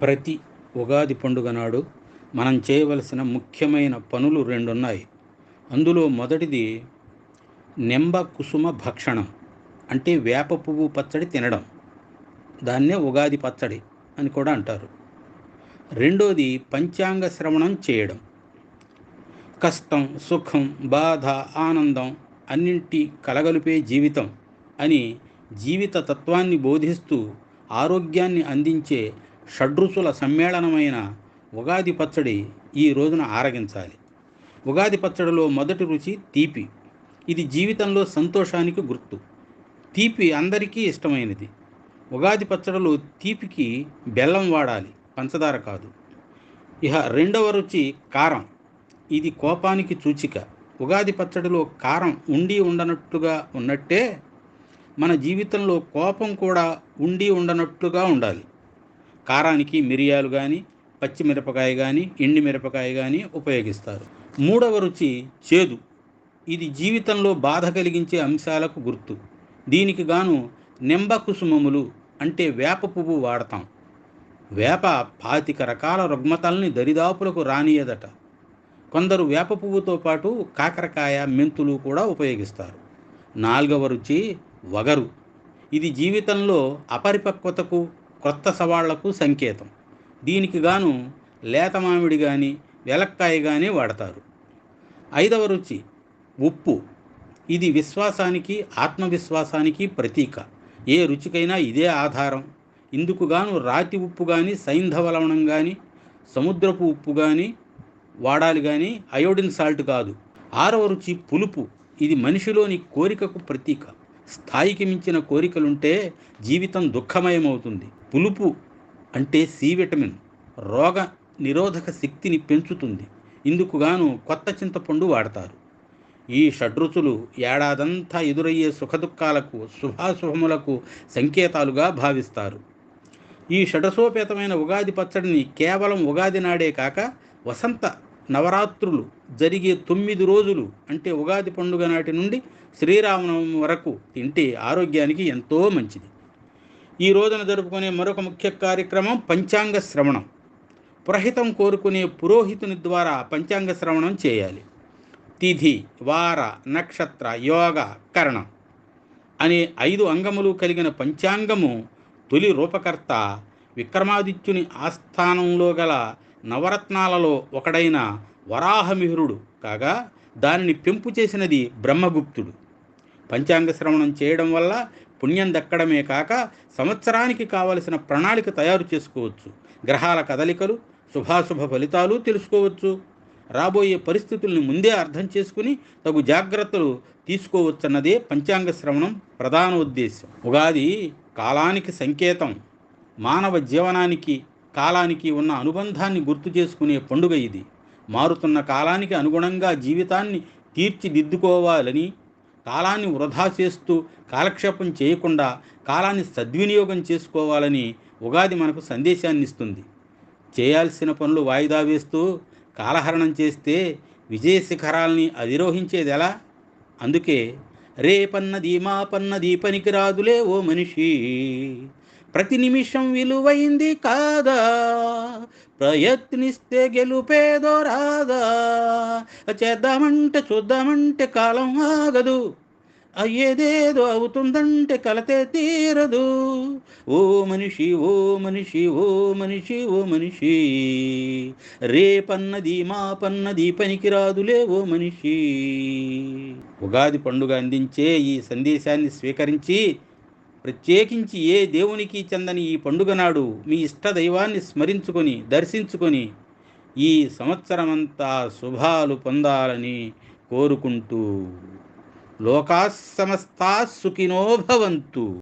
ప్రతి ఉగాది పండుగ నాడు మనం చేయవలసిన ముఖ్యమైన పనులు రెండున్నాయి. అందులో మొదటిది నింబ కుసుమ భక్షణం, అంటే వేప పువ్వు పచ్చడి తినడం. దాన్నే ఉగాది పచ్చడి అని కూడా అంటారు. రెండోది పంచాంగ శ్రవణం చేయడం. కష్టం, సుఖం, బాధ, ఆనందం అన్నింటి కలగలిపే జీవితం అని జీవిత తత్వాన్ని బోధిస్తూ ఆరోగ్యాన్ని అందించే షడ్రుచుల సమ్మేళనమైన ఉగాది పచ్చడి ఈ రోజున ఆరగించాలి. ఉగాది పచ్చడిలో మొదటి రుచి తీపి. ఇది జీవితంలో సంతోషానికి గుర్తు. తీపి అందరికీ ఇష్టమైనది. ఉగాది పచ్చడిలో తీపికి బెల్లం వాడాలి, పంచదార కాదు. ఇక రెండవ రుచి కారం. ఇది కోపానికి సూచిక. ఉగాది పచ్చడిలో కారం ఉండి ఉండనట్లుగా ఉన్నట్టే మన జీవితంలో కోపం కూడా ఉండి ఉండనట్లుగా ఉండాలి. కారానికి మిరియాలు కానీ, పచ్చిమిరపకాయ కానీ, ఎండి మిరపకాయ కానీ ఉపయోగిస్తారు. మూడవ రుచి చేదు. ఇది జీవితంలో బాధ కలిగించే అంశాలకు గుర్తు. దీనికి గాను నింబ కుసుమములు అంటే వేప పువ్వు వాడతాం. వేప 25 రకాల రుగ్మతల్ని దరిదాపులకు రానియదట. కొందరు వేప పువ్వుతో పాటు కాకరకాయ, మెంతులు కూడా ఉపయోగిస్తారు. నాలుగవ రుచి వగరు. ఇది జీవితంలో అపరిపక్వతకు, కొత్త సవాళ్లకు సంకేతం. దీనికి గాను లేత మామిడి కానీ, వెలక్కాయ కానీ వాడతారు. ఐదవ రుచి ఉప్పు. ఇది విశ్వాసానికి, ఆత్మవిశ్వాసానికి ప్రతీక. ఏ రుచికైనా ఇదే ఆధారం. ఇందుకు గాను రాతి ఉప్పు కానీ, సైంధవ లవణం కానీ, సముద్రపు ఉప్పు కానీ వాడాలి కానీ అయోడిన్ సాల్ట్ కాదు. ఆరవ రుచి పులుపు. ఇది మనిషిలోని కోరికకు ప్రతీక. స్థాయికి మించిన కోరికలుంటే జీవితం దుఃఖమయమవుతుంది. పులుపు అంటే సి విటమిన్, రోగ నిరోధక శక్తిని పెంచుతుంది. ఇందుకు గాను కొత్త చింతపండు వాడతారు. ఈ షడ్రుచులు ఏడాదంతా ఎదురయ్యే సుఖదుఖాలకు, శుభాశుభములకు సంకేతాలుగా భావిస్తారు. ఈ షడసోపేతమైన ఉగాది పచ్చడిని కేవలం ఉగాది నాడే కాక వసంత నవరాత్రులు జరిగే 9 రోజులు అంటే ఉగాది పండుగ నాటి నుండి శ్రీరామనవమి వరకు తింటే ఆరోగ్యానికి ఎంతో మంచిది. ఈ రోజున జరుపుకునే మరొక ముఖ్య కార్యక్రమం పంచాంగ శ్రవణం. పురహితం కోరుకునే పురోహితుని ద్వారా పంచాంగ శ్రవణం చేయాలి. తిథి, వార, నక్షత్ర, యోగ, కరణం అనే 5 అంగములు కలిగిన పంచాంగము తొలి రూపకర్త విక్రమాదిత్యుని ఆస్థానంలో గల నవరత్నాలలో ఒకడైన వరాహమిహిరుడు కాగా దానిని పెంపు చేసినది బ్రహ్మగుప్తుడు. పంచాంగ శ్రవణం చేయడం వల్ల పుణ్యం దక్కడమే కాక సంవత్సరానికి కావలసిన ప్రణాళిక తయారు చేసుకోవచ్చు. గ్రహాల కదలికలు, శుభాశుభ ఫలితాలు తెలుసుకోవచ్చు. రాబోయే పరిస్థితుల్ని ముందే అర్థం చేసుకుని తగు జాగ్రత్తలు తీసుకోవచ్చన్నదే పంచాంగ శ్రవణం ప్రధాన ఉద్దేశం. ఉగాది కాలానికి సంకేతం. మానవ జీవనానికి, కాలానికి ఉన్న అనుబంధాన్ని గుర్తు చేసుకునే పండుగ ఇది. మారుతున్న కాలానికి అనుగుణంగా జీవితాన్ని తీర్చిదిద్దుకోవాలని, కాలాన్ని వృధా చేస్తూ కాలక్షేపం చేయకుండా కాలాన్ని సద్వినియోగం చేసుకోవాలని ఉగాది మనకు సందేశాన్ని ఇస్తుంది. చేయాల్సిన పనులు వాయిదా వేస్తూ కాలహరణం చేస్తే విజయ శిఖరాల్ని అధిరోహించేది ఎలా? అందుకే రేపన్నది మాపన్నది పనికిరాదులే ఓ మనిషి, ప్రతి నిమిషం విలువైంది కాదా, ప్రయత్నిస్తే గెలుపేదో రాదా, చేద్దామంటే చూద్దామంటే కాలం ఆగదు, అయ్యేదేదో అవుతుందంటే కలతే తీరదు. ఓ మనిషి, ఓ మనిషి, ఓ మనిషి, ఓ మనిషి, రేపన్నది మాపన్నది పనికిరాదులే ఓ మనిషి. ఉగాది పండుగ అందించే ఈ సందేశాన్ని స్వీకరించి, ప్రత్యేకించి ఏ దేవునికి చెందని ఈ పండుగ నాడు మీ ఇష్ట దైవాన్ని స్మరించుకొని, దర్శించుకొని ఈ సంవత్సరమంతా శుభాలు పొందాలని కోరుకుంటూ లోకా సమస్తా సుఖినో భవంతు.